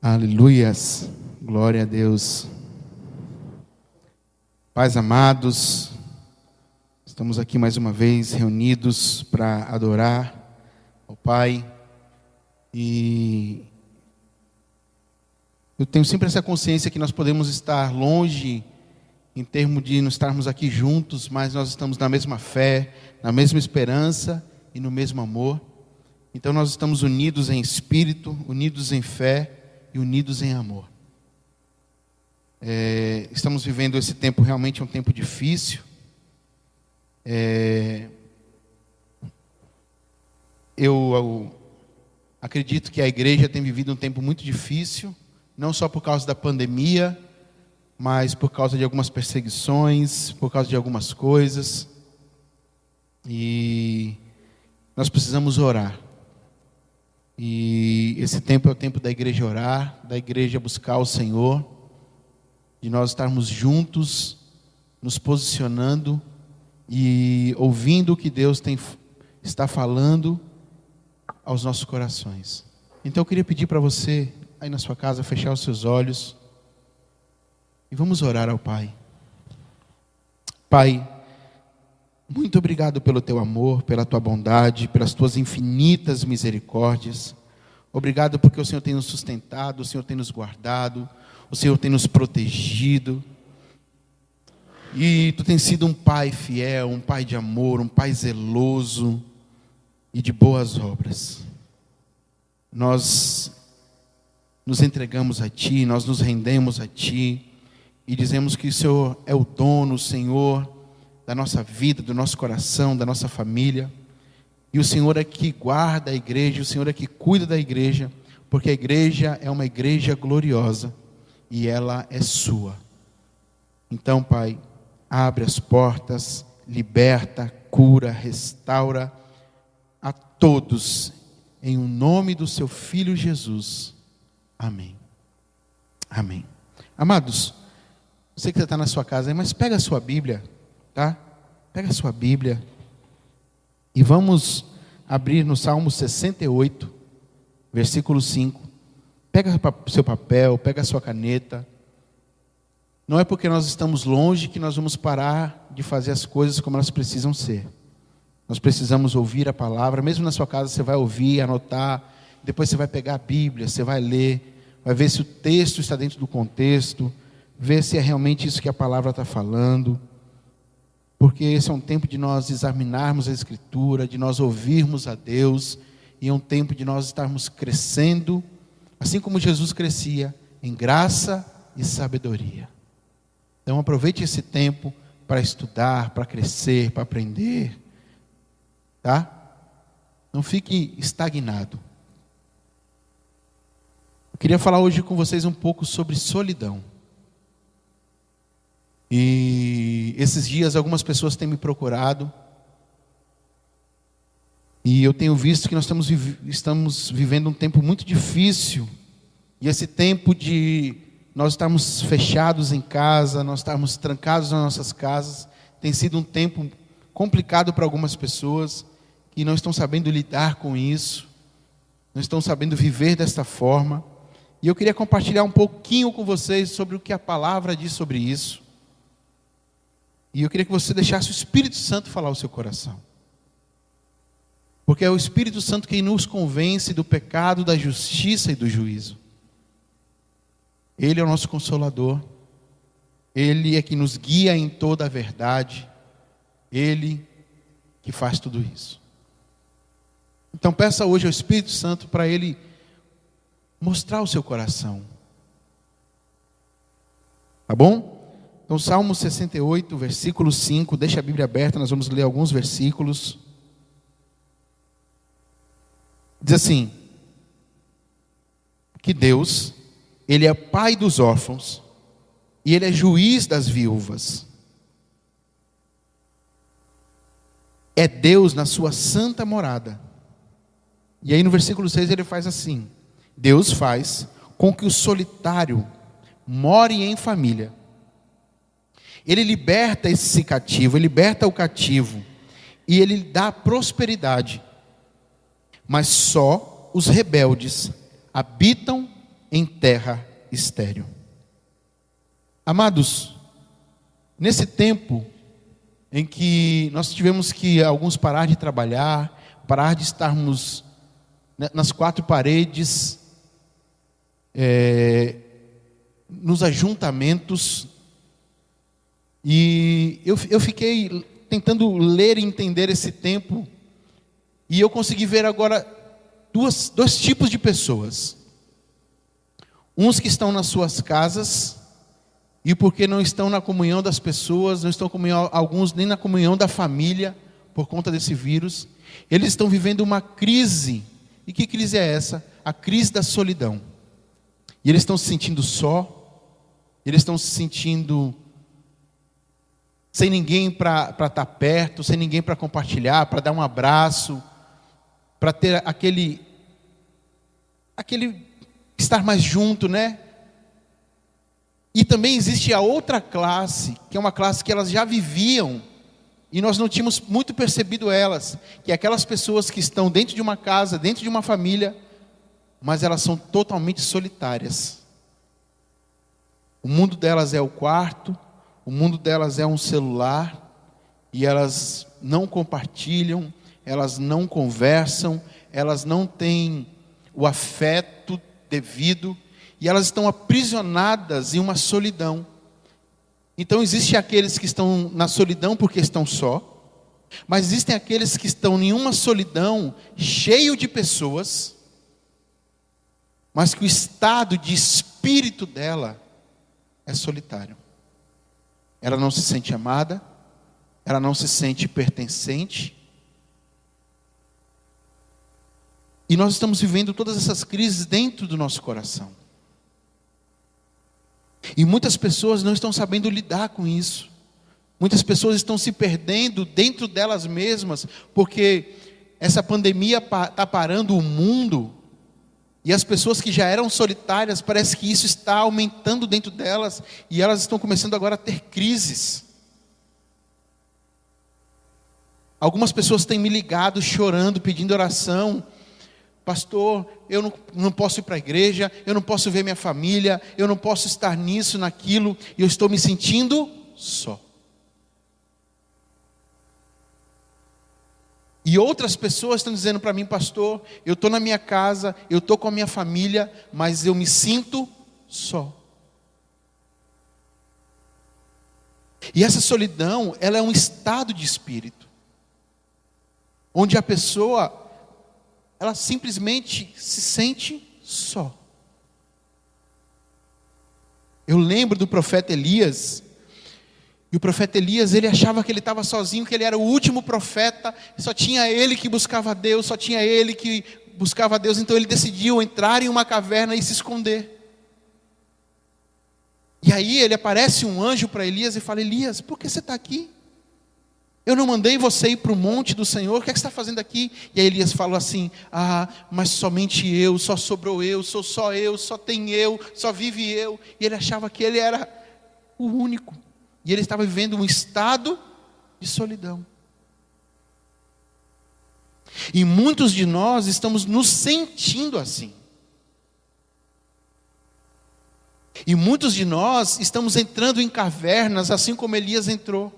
Aleluias, glória a Deus. Pais amados, estamos aqui mais uma vez reunidos para adorar ao Pai. E eu tenho sempre essa consciência que nós podemos estar longe em termos de não estarmos aqui juntos, mas nós estamos na mesma fé, na mesma esperança e no mesmo amor. Então nós estamos unidos em espírito, unidos em fé e unidos em amor. Estamos vivendo esse tempo, realmente é um tempo difícil. Eu acredito que a igreja tem vivido um tempo muito difícil, não só por causa da pandemia, mas por causa de algumas perseguições, por causa de algumas coisas. E nós precisamos orar. E esse tempo é o tempo da igreja orar, da igreja buscar o Senhor, de nós estarmos juntos, nos posicionando e ouvindo o que Deus está falando aos nossos corações. Então eu queria pedir para você, aí na sua casa, fechar os seus olhos e vamos orar ao Pai. Pai, muito obrigado pelo teu amor, pela tua bondade, pelas tuas infinitas misericórdias. Obrigado porque o Senhor tem nos sustentado, o Senhor tem nos guardado, o Senhor tem nos protegido. E tu tens sido um Pai fiel, um Pai de amor, um Pai zeloso e de boas obras. Nós nos entregamos a Ti, nós nos rendemos a Ti e dizemos que o Senhor é o dono, o Senhor da nossa vida, do nosso coração, da nossa família. E o Senhor é que guarda a igreja, o Senhor é que cuida da igreja, porque a igreja é uma igreja gloriosa e ela é sua. Então, Pai, abre as portas, liberta, cura, restaura a todos, em o nome do seu Filho Jesus. Amém. Amém. Amados, sei que você está na sua casa, mas pega a sua Bíblia, tá? Pega a sua Bíblia e vamos abrir no Salmo 68, versículo 5. Pega o seu papel, pega a sua caneta. Não é porque nós estamos longe que nós vamos parar de fazer as coisas como elas precisam ser. Nós precisamos ouvir a palavra, mesmo na sua casa você vai ouvir, anotar, depois você vai pegar a Bíblia, você vai ler, vai ver se o texto está dentro do contexto, ver se é realmente isso que a palavra está falando. Porque esse é um tempo de nós examinarmos a Escritura, de nós ouvirmos a Deus, e é um tempo de nós estarmos crescendo, assim como Jesus crescia, em graça e sabedoria. Então aproveite esse tempo para estudar, para crescer, para aprender, tá? Não fique estagnado. Eu queria falar hoje com vocês um pouco sobre solidão. E esses dias algumas pessoas têm me procurado e eu tenho visto que nós estamos vivendo um tempo muito difícil. E esse tempo de nós estarmos fechados em casa, nós estarmos trancados nas nossas casas, tem sido um tempo complicado para algumas pessoas que não estão sabendo lidar com isso, não estão sabendo viver desta forma. E eu queria compartilhar um pouquinho com vocês sobre o que a palavra diz sobre isso. E eu queria que você deixasse o Espírito Santo falar ao seu coração. Porque é o Espírito Santo quem nos convence do pecado, da justiça e do juízo. Ele é o nosso Consolador. Ele é que nos guia em toda a verdade. Ele que faz tudo isso. Então peça hoje ao Espírito Santo para Ele mostrar o seu coração. Tá bom? Então, Salmo 68, versículo 5, deixa a Bíblia aberta, nós vamos ler alguns versículos. Diz assim: que Deus, Ele é pai dos órfãos, e Ele é juiz das viúvas. É Deus na sua santa morada. E aí no versículo 6 ele faz assim: Deus faz com que o solitário more em família. Ele liberta esse cativo, Ele liberta o cativo, e Ele dá prosperidade. Mas só os rebeldes habitam em terra estéril. Amados, nesse tempo em que nós tivemos que alguns parar de trabalhar, parar de estarmos nas quatro paredes, nos ajuntamentos, e eu fiquei tentando ler e entender esse tempo, e eu consegui ver agora dois tipos de pessoas. Uns que estão nas suas casas, e porque não estão na comunhão das pessoas, não estão alguns nem na comunhão da família, por conta desse vírus, eles estão vivendo uma crise. E que crise é essa? A crise da solidão. E eles estão se sentindo só, eles estão se sentindo sem ninguém para estar perto, sem ninguém para compartilhar, para dar um abraço, para ter aquele estar mais junto, né? E também existe a outra classe, que é uma classe que elas já viviam, e nós não tínhamos muito percebido elas, que é aquelas pessoas que estão dentro de uma casa, dentro de uma família, mas elas são totalmente solitárias. O mundo delas é o quarto, o mundo delas é um celular, e elas não compartilham, elas não conversam, elas não têm o afeto devido, e elas estão aprisionadas em uma solidão. Então existem aqueles que estão na solidão porque estão só, mas existem aqueles que estão em uma solidão cheio de pessoas, mas que o estado de espírito dela é solitário. Ela não se sente amada, ela não se sente pertencente. E nós estamos vivendo todas essas crises dentro do nosso coração. E muitas pessoas não estão sabendo lidar com isso. Muitas pessoas estão se perdendo dentro delas mesmas, porque essa pandemia está parando o mundo, e as pessoas que já eram solitárias, parece que isso está aumentando dentro delas, e elas estão começando agora a ter crises. Algumas pessoas têm me ligado chorando, pedindo oração. Pastor, eu não posso ir para a igreja, eu não posso ver minha família, eu não posso estar nisso, naquilo, e eu estou me sentindo só. E outras pessoas estão dizendo para mim, pastor, eu estou na minha casa, eu estou com a minha família, mas eu me sinto só. E essa solidão, ela é um estado de espírito, onde a pessoa, ela simplesmente se sente só. Eu lembro do profeta Elias. E o profeta Elias, ele achava que ele estava sozinho, que ele era o último profeta. Só tinha ele que buscava a Deus, só tinha ele que buscava a Deus. Então ele decidiu entrar em uma caverna e se esconder. E aí ele aparece um anjo para Elias e fala, Elias, por que você está aqui? Eu não mandei você ir para o monte do Senhor, o que é que você está fazendo aqui? E aí Elias falou assim, mas somente eu, só sobrou eu, sou só eu, só tem eu, só vive eu. E ele achava que ele era o único. E ele estava vivendo um estado de solidão. E muitos de nós estamos nos sentindo assim. E muitos de nós estamos entrando em cavernas, assim como Elias entrou.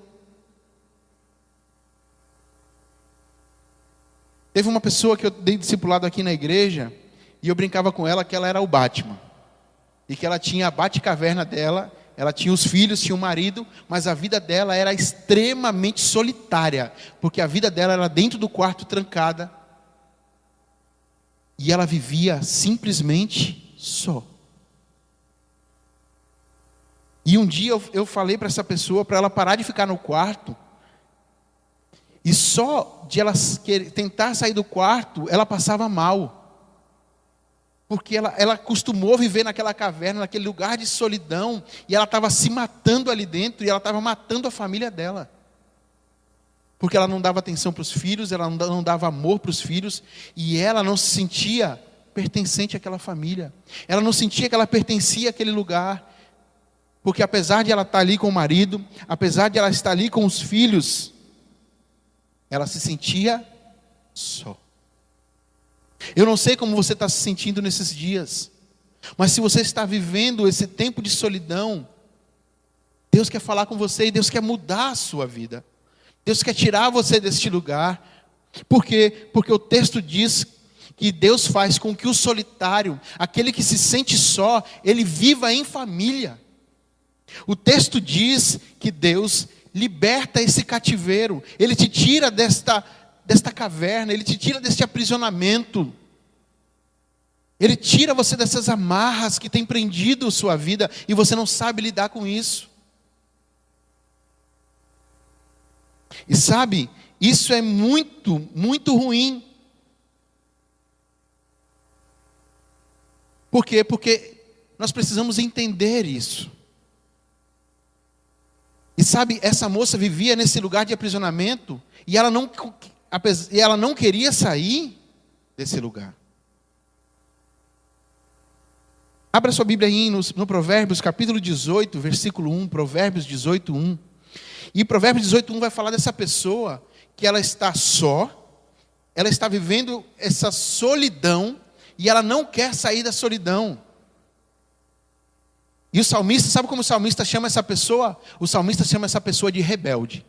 Teve uma pessoa que eu dei discipulado aqui na igreja, e eu brincava com ela que ela era o Batman. E que ela tinha a Batcaverna dela, ela tinha os filhos, tinha o marido, mas a vida dela era extremamente solitária, porque a vida dela era dentro do quarto trancada, e ela vivia simplesmente só. E um dia eu falei para essa pessoa, para ela parar de ficar no quarto, e só de ela tentar sair do quarto, ela passava mal. Porque ela acostumou a viver naquela caverna, naquele lugar de solidão, e ela estava se matando ali dentro, e ela estava matando a família dela. Porque ela não dava atenção para os filhos, ela não dava amor para os filhos, e ela não se sentia pertencente àquela família. Ela não sentia que ela pertencia àquele lugar. Porque apesar de ela estar ali com o marido, apesar de ela estar ali com os filhos, ela se sentia só. Eu não sei como você está se sentindo nesses dias, Mas se você está vivendo esse tempo de solidão, Deus quer falar com você e Deus quer mudar a sua vida. Deus quer tirar você deste lugar. Por quê? Porque o texto diz que Deus faz com que o solitário, aquele que se sente só, ele viva em família. O texto diz que Deus liberta esse cativeiro. Ele te tira desta caverna, Ele te tira deste aprisionamento. Ele tira você dessas amarras que têm prendido sua vida e você não sabe lidar com isso. E sabe, isso é muito, muito ruim. Por quê? Porque nós precisamos entender isso. E sabe, essa moça vivia nesse lugar de aprisionamento e ela não queria sair desse lugar. Abra sua Bíblia aí no Provérbios, capítulo 18, versículo 1, Provérbios 18, 1. E Provérbios 18, 1 vai falar dessa pessoa que ela está só, ela está vivendo essa solidão e ela não quer sair da solidão. E o salmista, sabe como o salmista chama essa pessoa? O salmista chama essa pessoa de rebelde.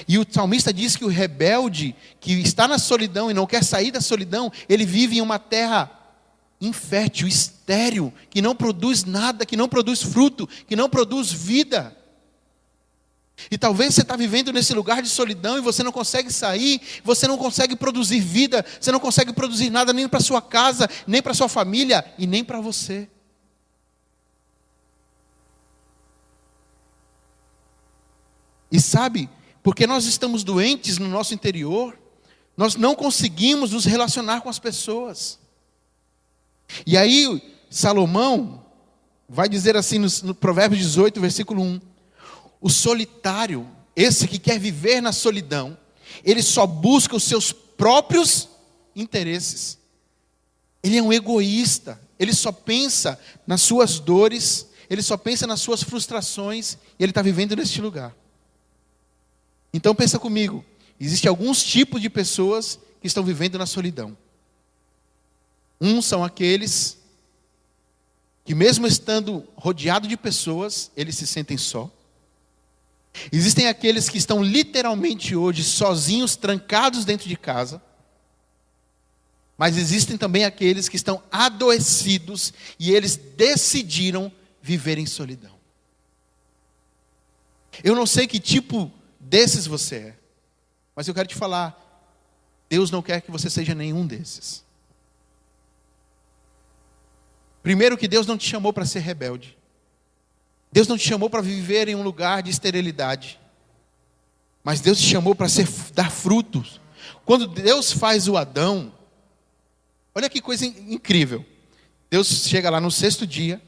E o salmista diz que o rebelde, que está na solidão e não quer sair da solidão, ele vive em uma terra infértil, estéril, que não produz nada, que não produz fruto, que não produz vida. E talvez você está vivendo nesse lugar de solidão e você não consegue sair, você não consegue produzir vida, você não consegue produzir nada nem para sua casa, nem para sua família e nem para você. E sabe, porque nós estamos doentes no nosso interior, nós não conseguimos nos relacionar com as pessoas. E aí Salomão vai dizer assim no Provérbios 18, versículo 1. O solitário, esse que quer viver na solidão, ele só busca os seus próprios interesses. Ele é um egoísta, ele só pensa nas suas dores, ele só pensa nas suas frustrações, e ele está vivendo neste lugar. Então pensa comigo, existem alguns tipos de pessoas que estão vivendo na solidão. Uns são aqueles que mesmo estando rodeado de pessoas, eles se sentem só. Existem aqueles que estão literalmente hoje sozinhos, trancados dentro de casa. Mas existem também aqueles que estão adoecidos e eles decidiram viver em solidão. Eu não sei que tipo desses você é, mas eu quero te falar, Deus não quer que você seja nenhum desses. Primeiro que Deus não te chamou para ser rebelde. Deus não te chamou para viver em um lugar de esterilidade. Mas Deus te chamou para dar frutos. Quando Deus faz o Adão, olha que coisa incrível. Deus chega lá no 6º dia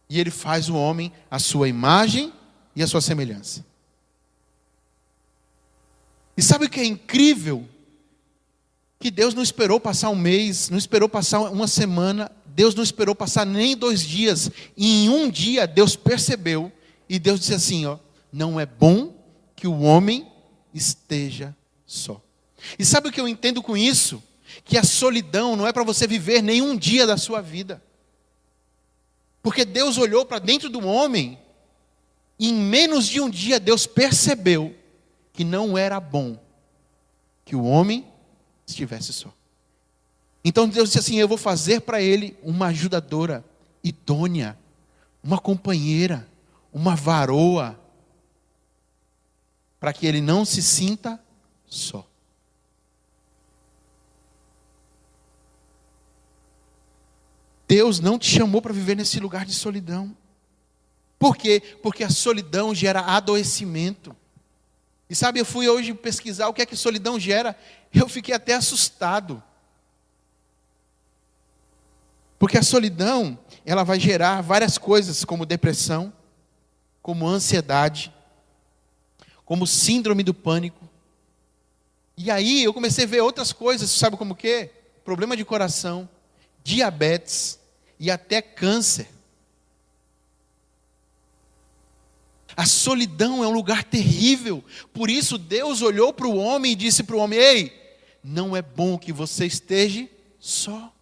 e Ele faz o homem à sua imagem e à sua semelhança. E sabe o que é incrível? Que Deus não esperou passar um mês, não esperou passar uma semana, Deus não esperou passar nem 2 dias. E em um dia Deus percebeu e Deus disse assim, não é bom que o homem esteja só. E sabe o que eu entendo com isso? Que a solidão não é para você viver nenhum dia da sua vida. Porque Deus olhou para dentro do homem e em menos de um dia Deus percebeu que não era bom que o homem estivesse só. Então Deus disse assim, eu vou fazer para ele uma ajudadora idônea, uma companheira, uma varoa, para que ele não se sinta só. Deus não te chamou para viver nesse lugar de solidão. Por quê? Porque a solidão gera adoecimento. E sabe, eu fui hoje pesquisar o que é que solidão gera. Eu fiquei até assustado. Porque a solidão, ela vai gerar várias coisas, como depressão, como ansiedade, como síndrome do pânico. E aí eu comecei a ver outras coisas, sabe como o quê? Problema de coração, diabetes e até câncer. A solidão é um lugar terrível. Por isso Deus olhou para o homem e disse para o homem, ei, não é bom que você esteja só.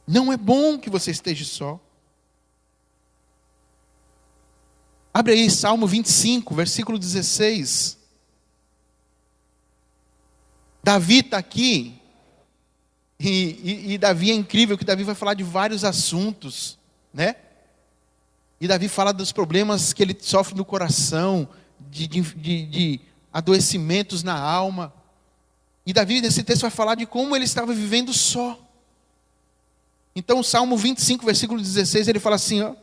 Não é bom que você esteja só. Abre aí Salmo 25, versículo 16. Davi está aqui. E Davi é incrível, que Davi vai falar de vários assuntos, né? E Davi fala dos problemas que ele sofre no coração, de adoecimentos na alma. E Davi, nesse texto, vai falar de como ele estava vivendo só. Então, o Salmo 25, versículo 16, ele fala assim, ó: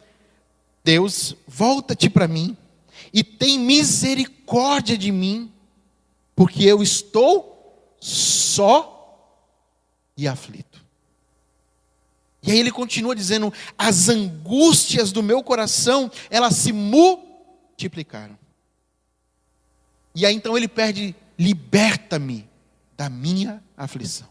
Deus, volta-te para mim, e tem misericórdia de mim, porque eu estou só e aflito. E aí ele continua dizendo: as angústias do meu coração, elas se multiplicaram. E aí então ele pede: liberta-me da minha aflição.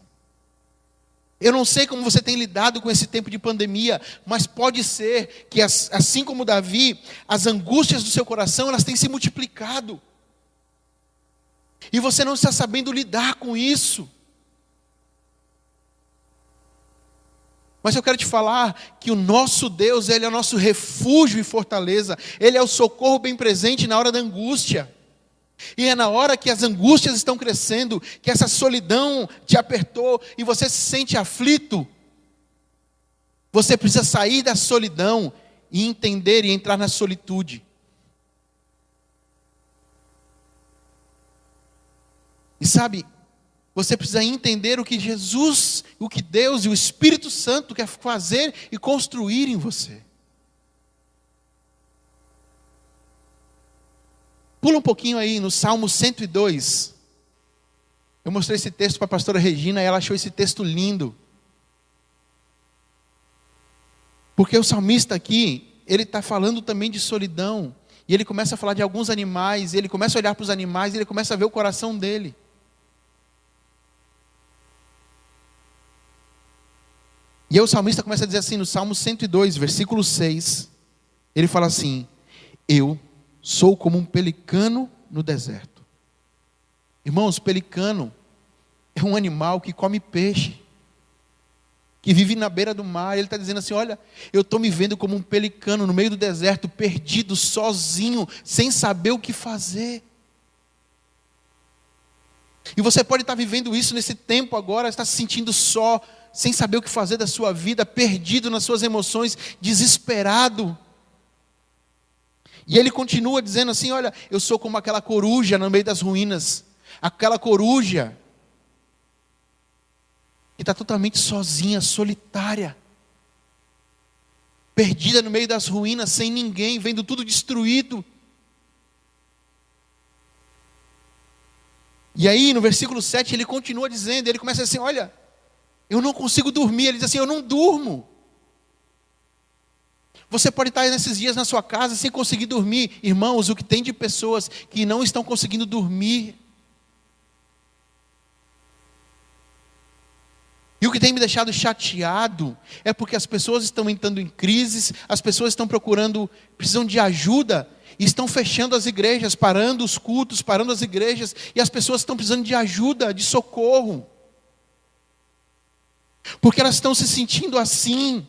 Eu não sei como você tem lidado com esse tempo de pandemia, mas pode ser que assim como Davi, as angústias do seu coração, elas têm se multiplicado. E você não está sabendo lidar com isso. Mas eu quero te falar que o nosso Deus, Ele é o nosso refúgio e fortaleza. Ele é o socorro bem presente na hora da angústia. E é na hora que as angústias estão crescendo, que essa solidão te apertou e você se sente aflito. Você precisa sair da solidão e entender e entrar na solitude. E sabe, você precisa entender o que Jesus, o que Deus e o Espírito Santo quer fazer e construir em você. Pula um pouquinho aí no Salmo 102. Eu mostrei esse texto para a pastora Regina e ela achou esse texto lindo. Porque o salmista aqui, ele está falando também de solidão. E ele começa a falar de alguns animais, ele começa a olhar para os animais, e ele começa a ver o coração dele. E aí o salmista começa a dizer assim, no Salmo 102, versículo 6, ele fala assim: eu sou como um pelicano no deserto. Irmãos, pelicano é um animal que come peixe, que vive na beira do mar. Ele está dizendo assim: olha, eu estou me vendo como um pelicano no meio do deserto, perdido, sozinho, sem saber o que fazer. E você pode estar vivendo isso nesse tempo agora, está se sentindo só, sem saber o que fazer da sua vida, perdido nas suas emoções, desesperado. E ele continua dizendo assim: olha, eu sou como aquela coruja no meio das ruínas. Aquela coruja que está totalmente sozinha, solitária, perdida no meio das ruínas, sem ninguém, vendo tudo destruído. E aí no versículo 7 ele continua dizendo, ele começa assim: olha, eu não consigo dormir. Ele diz assim: eu não durmo. Você pode estar nesses dias na sua casa sem conseguir dormir. Irmãos, o que tem de pessoas que não estão conseguindo dormir. E o que tem me deixado chateado é porque as pessoas estão entrando em crises, as pessoas estão procurando, precisam de ajuda, e estão fechando as igrejas, parando os cultos, parando as igrejas, e as pessoas estão precisando de ajuda, de socorro. Porque elas estão se sentindo assim.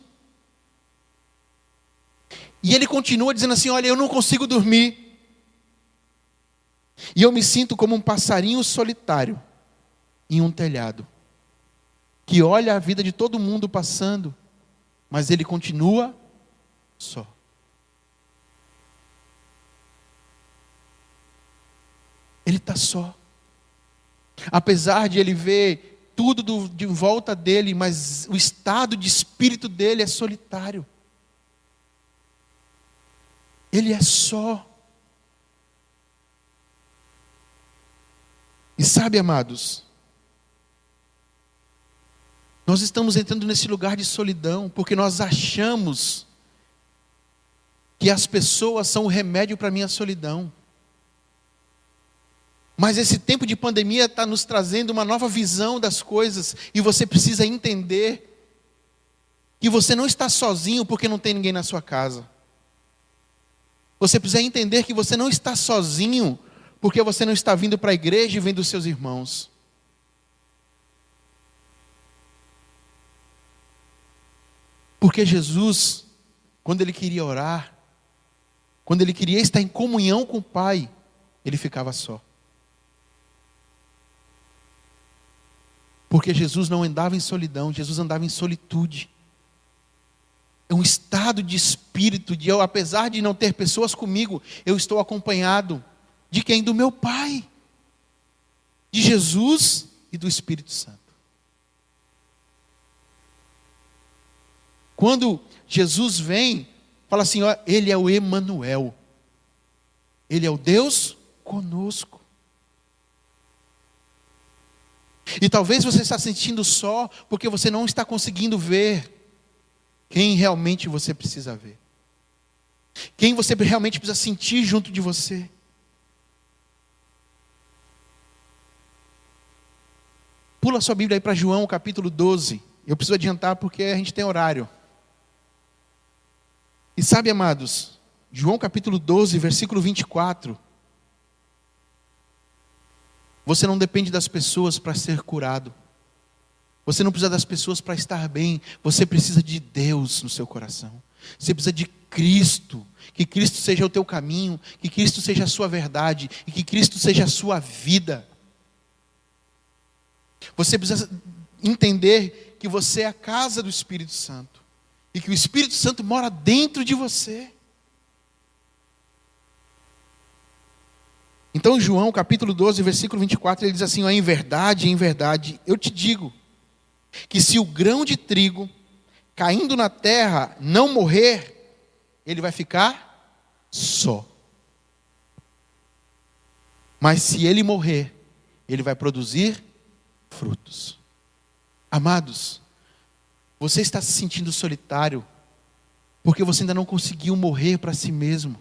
E ele continua dizendo assim: olha, eu não consigo dormir. E eu me sinto como um passarinho solitário em um telhado, que olha a vida de todo mundo passando, mas ele continua só. Ele está só. Apesar de ele ver tudo de volta dele, mas o estado de espírito dele é solitário. Ele é só. E sabe, amados, nós estamos entrando nesse lugar de solidão, porque nós achamos que as pessoas são o remédio para a minha solidão. Mas esse tempo de pandemia está nos trazendo uma nova visão das coisas, e você precisa entender que você não está sozinho porque não tem ninguém na sua casa. Você precisa entender que você não está sozinho porque você não está vindo para a igreja e vendo os seus irmãos. Porque Jesus, quando ele queria orar, quando ele queria estar em comunhão com o Pai, ele ficava só. Porque Jesus não andava em solidão, Jesus andava em solitude. É um estado de espírito, de eu, apesar de não ter pessoas comigo, eu estou acompanhado de quem? Do meu Pai, de Jesus e do Espírito Santo. Quando Jesus vem, fala assim, ó, Ele é o Emanuel. Ele é o Deus conosco. E talvez você está se sentindo só, porque você não está conseguindo ver quem realmente você precisa ver. Quem você realmente precisa sentir junto de você. Pula sua Bíblia aí para João, capítulo 12. Eu preciso adiantar porque a gente tem horário. E sabe, amados, João capítulo 12, versículo 24. Você não depende das pessoas para ser curado. Você não precisa das pessoas para estar bem. Você precisa de Deus no seu coração. Você precisa de Cristo. Que Cristo seja o teu caminho. Que Cristo seja a sua verdade. E que Cristo seja a sua vida. Você precisa entender que você é a casa do Espírito Santo. E que o Espírito Santo mora dentro de você. Então João capítulo 12, versículo 24, ele diz assim, ó, em verdade, eu te digo, que se o grão de trigo caindo na terra não morrer, ele vai ficar só. Mas se ele morrer, ele vai produzir frutos. Amados, você está se sentindo solitário, porque você ainda não conseguiu morrer para si mesmo.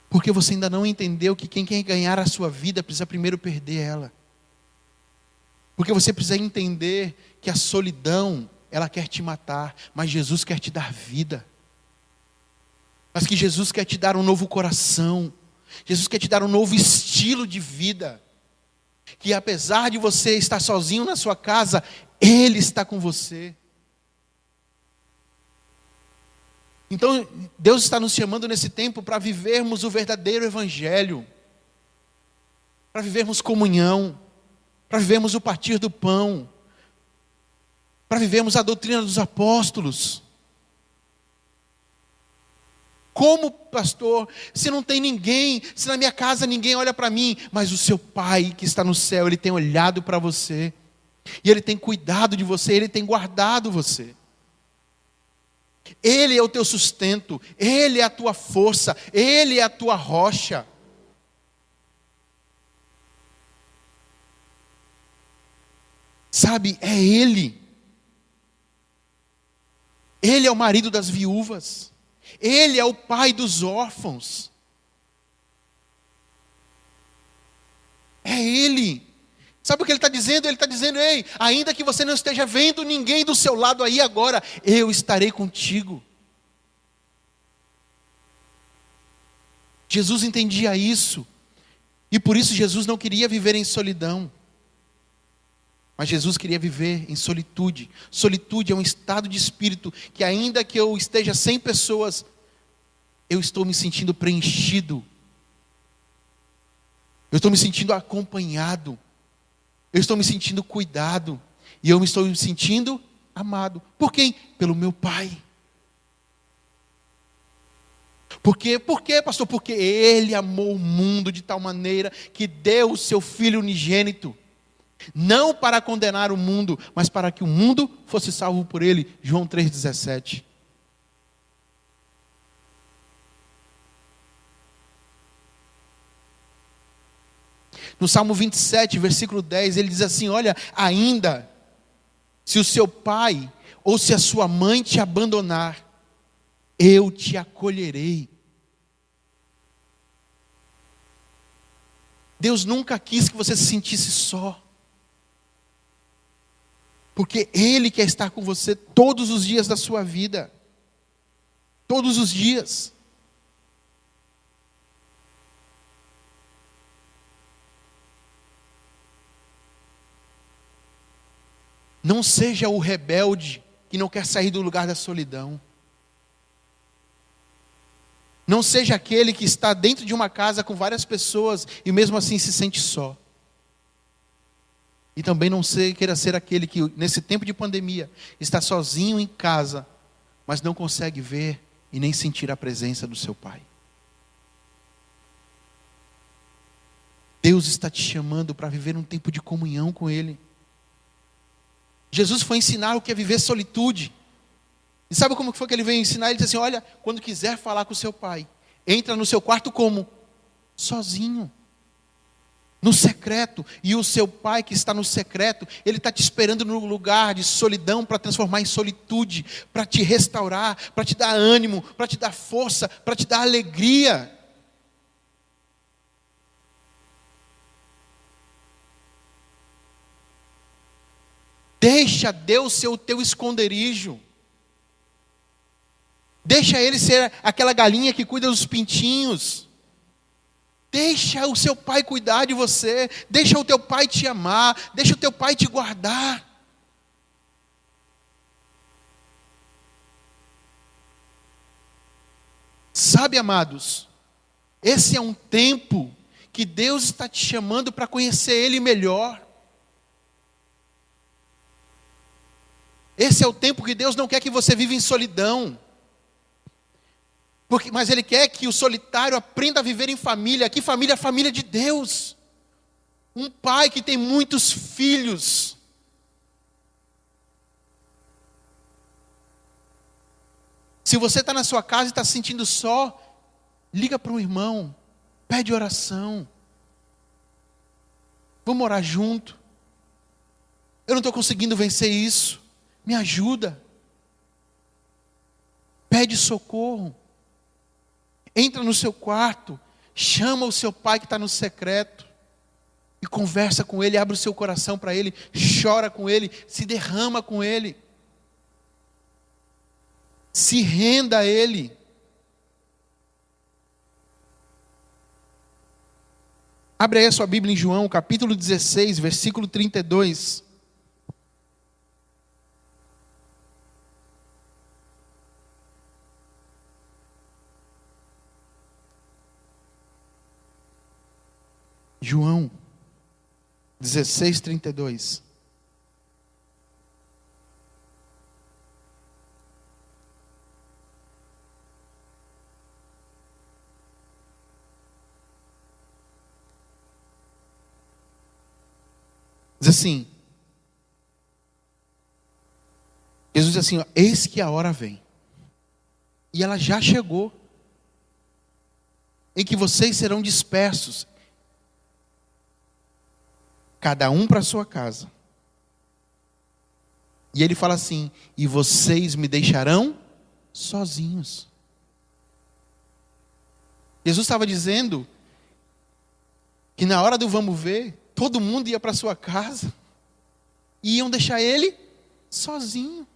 Porque você ainda não entendeu que quem quer ganhar a sua vida precisa primeiro perder ela. Porque você precisa entender que a solidão, ela quer te matar, mas Jesus quer te dar vida. Mas que Jesus quer te dar um novo coração. Jesus quer te dar um novo estilo de vida. Que apesar de você estar sozinho na sua casa, Ele está com você. Então, Deus está nos chamando nesse tempo para vivermos o verdadeiro Evangelho. Para vivermos comunhão. Para vivermos o partir do pão. Para vivermos a doutrina dos apóstolos. Como, pastor, se não tem ninguém, se na minha casa ninguém olha para mim, mas o seu Pai que está no céu, Ele tem olhado para você. E Ele tem cuidado de você, Ele tem guardado você. Ele é o teu sustento, Ele é a tua força, Ele é a tua rocha. Sabe, é Ele. Ele é o marido das viúvas. Ele é o pai dos órfãos. É Ele. Sabe o que Ele está dizendo? Ele está dizendo, ei, ainda que você não esteja vendo ninguém do seu lado aí agora, eu estarei contigo. Jesus entendia isso. E por isso Jesus não queria viver em solidão. Mas Jesus queria viver em solitude. Solitude é um estado de espírito que ainda que eu esteja sem pessoas, eu estou me sentindo preenchido. Eu estou me sentindo acompanhado. Eu estou me sentindo cuidado. E eu estou me sentindo amado. Por quem? Pelo meu Pai. Por quê? Por quê, pastor? Porque Ele amou o mundo de tal maneira que deu o seu Filho unigênito. Não para condenar o mundo, mas para que o mundo fosse salvo por Ele. João 3,17. No Salmo 27, versículo 10, ele diz assim, olha, ainda, se o seu pai ou se a sua mãe te abandonar, eu te acolherei. Deus nunca quis que você se sentisse só. Porque Ele quer estar com você todos os dias da sua vida. Todos os dias. Não seja o rebelde que não quer sair do lugar da solidão. Não seja aquele que está dentro de uma casa com várias pessoas e mesmo assim se sente só. E também não queira ser aquele que nesse tempo de pandemia está sozinho em casa, mas não consegue ver e nem sentir a presença do seu Pai. Deus está te chamando para viver um tempo de comunhão com Ele. Jesus foi ensinar o que é viver solitude. E sabe como foi que Ele veio ensinar? Ele disse assim, olha, quando quiser falar com o seu Pai, entra no seu quarto como? Sozinho. No secreto. E o seu Pai que está no secreto, Ele está te esperando no lugar de solidão para transformar em solitude, para te restaurar, para te dar ânimo, para te dar força, para te dar alegria. Deixa Deus ser o teu esconderijo. Deixa Ele ser aquela galinha que cuida dos pintinhos. Deixa o seu Pai cuidar de você. Deixa o teu Pai te amar. Deixa o teu Pai te guardar. Sabe, amados, esse é um tempo que Deus está te chamando para conhecer Ele melhor. Esse é o tempo que Deus não quer que você viva em solidão. Mas Ele quer que o solitário aprenda a viver em família. Que família? A família de Deus. Um pai que tem muitos filhos. Se você está na sua casa e está se sentindo só, liga para um irmão. Pede oração. Vamos orar junto. Eu não estou conseguindo vencer isso. Me ajuda. Pede socorro. Entra no seu quarto, chama o seu Pai que está no secreto e conversa com Ele, abre o seu coração para Ele, chora com Ele, se derrama com Ele. Se renda a Ele. Abre aí a sua Bíblia em João, capítulo 16, versículo 32. João 16, 32. Diz assim, Jesus diz assim, ó, eis que a hora vem, e ela já chegou, em que vocês serão dispersos, cada um para a sua casa. E Ele fala assim, e vocês me deixarão sozinhos. Jesus estava dizendo que na hora do vamos ver, todo mundo ia para a sua casa e iam deixar Ele sozinho.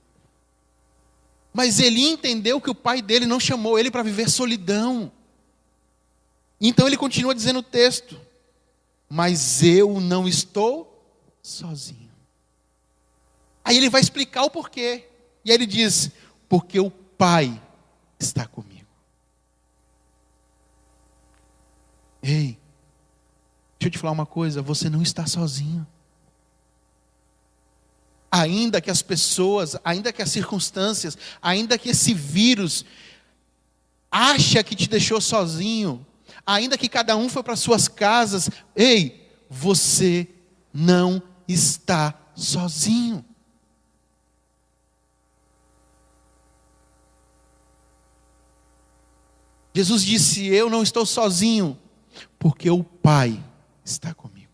Mas Ele entendeu que o Pai dele não chamou ele para viver solidão. Então Ele continua dizendo o texto, mas eu não estou sozinho. Aí Ele vai explicar o porquê. E aí Ele diz, porque o Pai está comigo. Ei, deixa eu te falar uma coisa, você não está sozinho. Ainda que as pessoas, ainda que as circunstâncias, ainda que esse vírus acha que te deixou sozinho, ainda que cada um foi para suas casas, ei, você não está sozinho. Jesus disse, eu não estou sozinho, porque o Pai está comigo.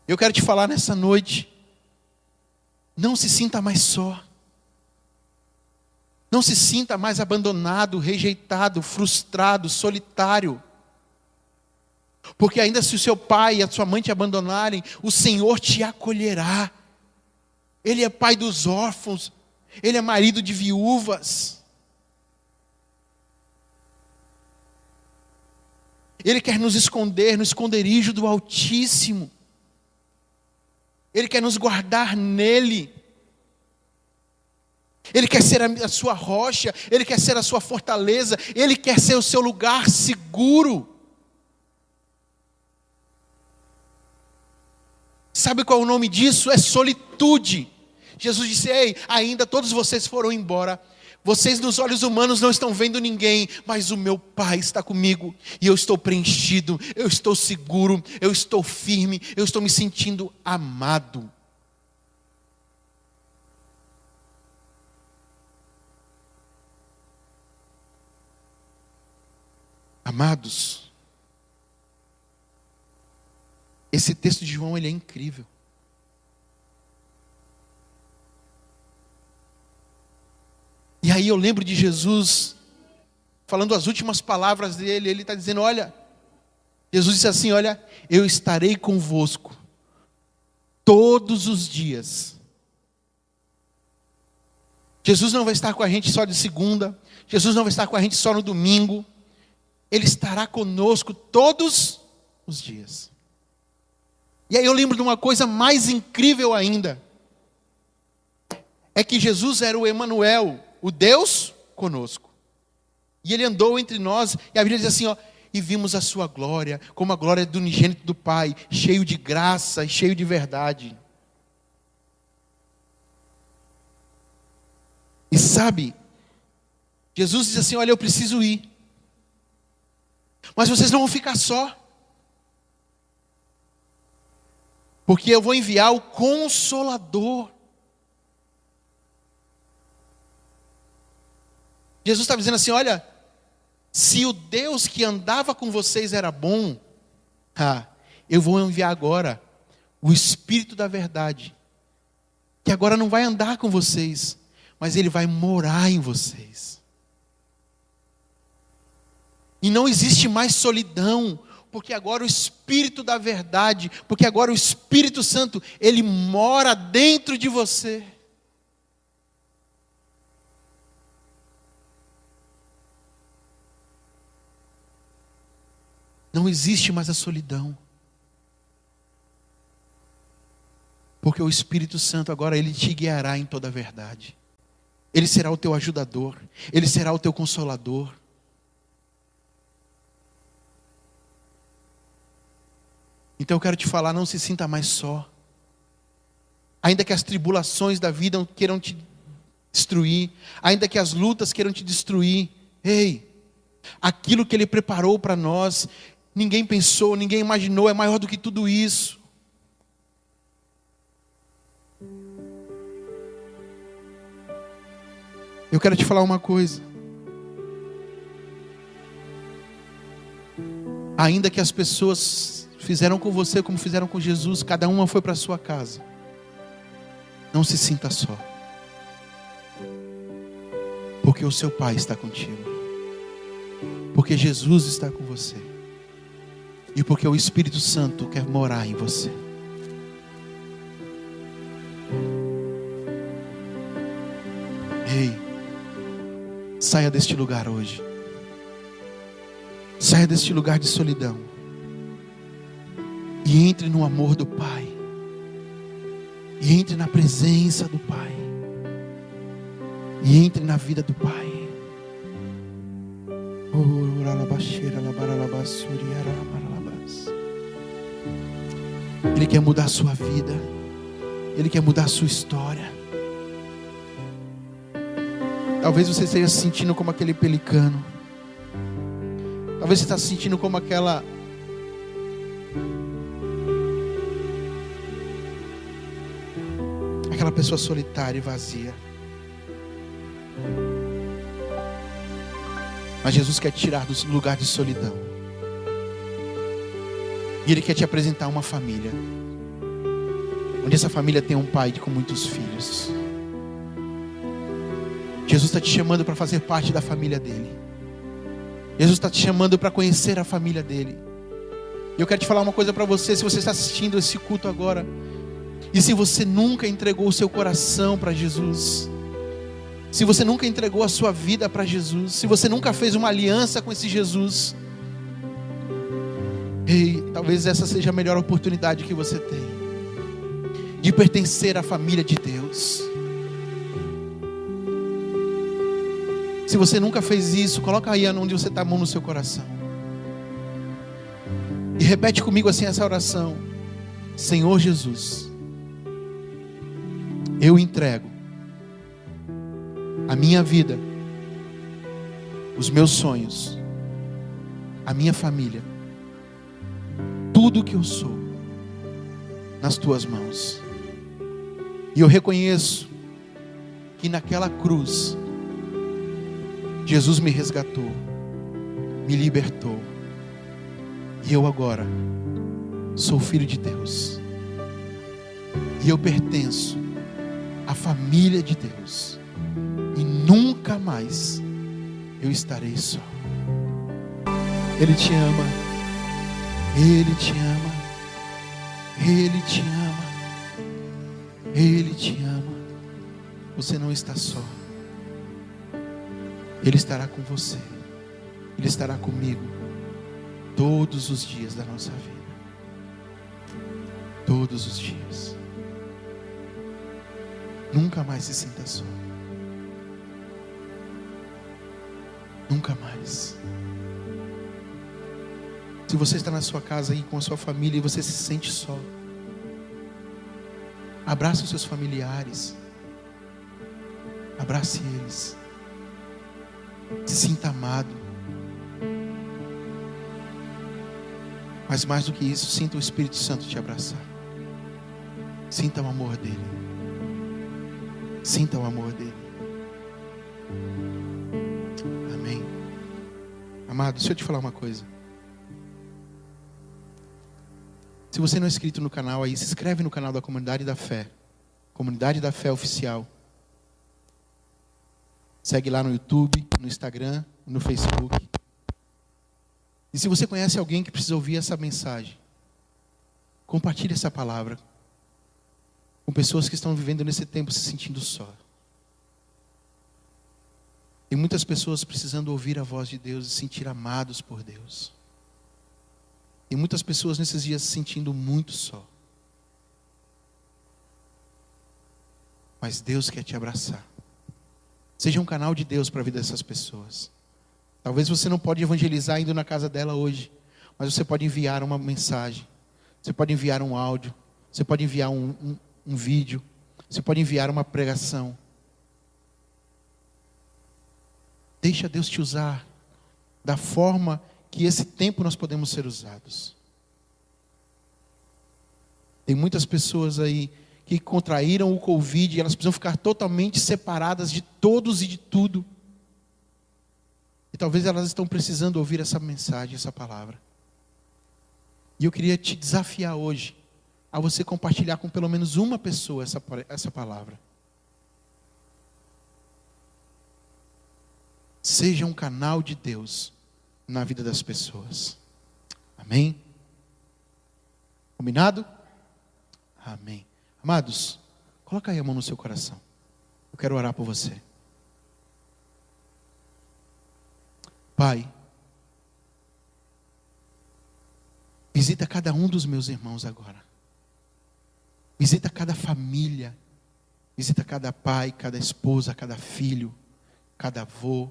Eu quero te falar nessa noite, não se sinta mais só. Não se sinta mais abandonado, rejeitado, frustrado, solitário. Porque ainda se o seu pai e a sua mãe te abandonarem, o Senhor te acolherá. Ele é pai dos órfãos, Ele é marido de viúvas. Ele quer nos esconder no esconderijo do Altíssimo. Ele quer nos guardar nele. Ele quer ser a sua rocha, Ele quer ser a sua fortaleza, Ele quer ser o seu lugar seguro. Sabe qual é o nome disso? É solitude. Jesus disse: ei, ainda todos vocês foram embora. Vocês nos olhos humanos não estão vendo ninguém, mas o meu Pai está comigo. E eu estou preenchido, eu estou seguro, eu estou firme, eu estou me sentindo amado. Amados, esse texto de João, ele é incrível. E aí eu lembro de Jesus, falando as últimas palavras dele, ele está dizendo, olha, Jesus disse assim, olha, eu estarei convosco todos os dias. Jesus não vai estar com a gente só de segunda, Jesus não vai estar com a gente só no domingo, Ele estará conosco todos os dias. E aí eu lembro de uma coisa mais incrível ainda. É que Jesus era o Emanuel, o Deus conosco. E Ele andou entre nós, e a Bíblia diz assim, ó, e vimos a sua glória, como a glória do unigênito do Pai, cheio de graça e cheio de verdade. E sabe, Jesus diz assim, olha, eu preciso ir. Mas vocês não vão ficar só. Porque eu vou enviar o Consolador. Jesus está dizendo assim, olha, se o Deus que andava com vocês era bom, eu vou enviar agora o Espírito da verdade, que agora não vai andar com vocês, mas Ele vai morar em vocês. E não existe mais solidão, porque agora o Espírito da verdade, porque agora o Espírito Santo, Ele mora dentro de você. Não existe mais a solidão. Porque o Espírito Santo agora, Ele te guiará em toda a verdade. Ele será o teu ajudador, Ele será o teu consolador. Então eu quero te falar, não se sinta mais só. Ainda que as tribulações da vida queiram te destruir, ainda que as lutas queiram te destruir, ei, aquilo que Ele preparou para nós, ninguém pensou, ninguém imaginou, é maior do que tudo isso. Eu quero te falar uma coisa. Ainda que as pessoas fizeram com você como fizeram com Jesus, cada uma foi para a sua casa, não se sinta só, porque o seu Pai está contigo, porque Jesus está com você, e porque o Espírito Santo quer morar em você. Ei, saia deste lugar hoje, saia deste lugar de solidão, e entre no amor do Pai, e entre na presença do Pai, e entre na vida do Pai. Ele quer mudar a sua vida, Ele quer mudar a sua história. Talvez você esteja se sentindo como aquele pelicano, talvez você esteja se sentindo como aquela pessoa solitária e vazia. Mas Jesus quer te tirar do lugar de solidão. E Ele quer te apresentar uma família, onde essa família tem um pai com muitos filhos. Jesus está te chamando para fazer parte da família dele. Jesus está te chamando para conhecer a família dele. E eu quero te falar uma coisa para você. Se você está assistindo esse culto agora, e se você nunca entregou o seu coração para Jesus, se você nunca entregou a sua vida para Jesus, se você nunca fez uma aliança com esse Jesus, ei, talvez essa seja a melhor oportunidade que você tem, de pertencer à família de Deus. Se você nunca fez isso, coloca aí onde você está a mão no seu coração. E repete comigo assim essa oração: Senhor Jesus, eu entrego a minha vida, os meus sonhos, a minha família, tudo que eu sou, nas tuas mãos. E eu reconheço que naquela cruz Jesus me resgatou, me libertou, e eu agora sou filho de Deus, e eu pertenço à família de Deus, e nunca mais eu estarei só. Ele te ama, Ele te ama, Ele te ama, Ele te ama. Você não está só. Ele estará com você, Ele estará comigo todos os dias da nossa vida. Todos os dias. Nunca mais se sinta só. Nunca mais. Se você está na sua casa aí com a sua família e você se sente só, abraça os seus familiares, abrace eles, se sinta amado. Mas mais do que isso, sinta o Espírito Santo te abraçar. Sinta o amor dele. Sinta o amor dele. Amém. Amado, deixa eu te falar uma coisa. Se você não é inscrito no canal aí, se inscreve no canal da Comunidade da Fé. Comunidade da Fé Oficial. Segue lá no YouTube, no Instagram, no Facebook. E se você conhece alguém que precisa ouvir essa mensagem, compartilhe essa palavra com pessoas que estão vivendo nesse tempo se sentindo só. Tem muitas pessoas precisando ouvir a voz de Deus e se sentir amados por Deus. Tem muitas pessoas nesses dias se sentindo muito só. Mas Deus quer te abraçar. Seja um canal de Deus para a vida dessas pessoas. Talvez você não pode evangelizar indo na casa dela hoje, mas você pode enviar uma mensagem. Você pode enviar um áudio. Você pode enviar um vídeo. Você pode enviar uma pregação. Deixa Deus te usar da forma que esse tempo nós podemos ser usados. Tem muitas pessoas aí que contraíram o Covid e elas precisam ficar totalmente separadas de todos e de tudo. E talvez elas estão precisando ouvir essa mensagem, essa palavra. E eu queria te desafiar hoje a você compartilhar com pelo menos uma pessoa essa palavra. Seja um canal de Deus na vida das pessoas. Amém? Combinado? Amém. Amados, coloca aí a mão no seu coração. Eu quero orar por você. Pai, visita cada um dos meus irmãos agora. Visita cada família. Visita cada pai, cada esposa, cada filho, cada avô.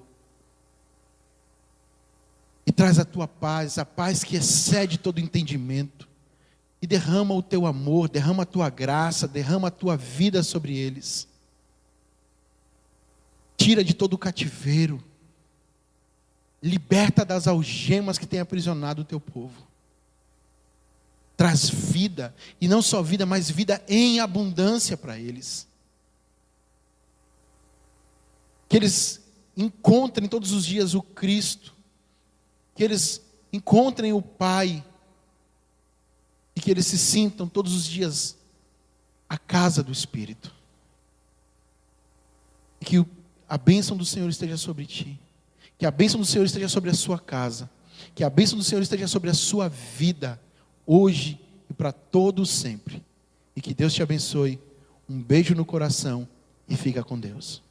E traz a tua paz, a paz que excede todo entendimento. E derrama o teu amor, derrama a tua graça, derrama a tua vida sobre eles. Tira de todo o cativeiro. Liberta das algemas que tem aprisionado o teu povo. Traz vida, e não só vida, mas vida em abundância para eles. Que eles encontrem todos os dias o Cristo. Que eles encontrem o Pai. E que eles se sintam todos os dias a casa do Espírito. E que a bênção do Senhor esteja sobre ti. Que a bênção do Senhor esteja sobre a sua casa. Que a bênção do Senhor esteja sobre a sua vida, hoje e para todo sempre. E que Deus te abençoe. Um beijo no coração e fica com Deus.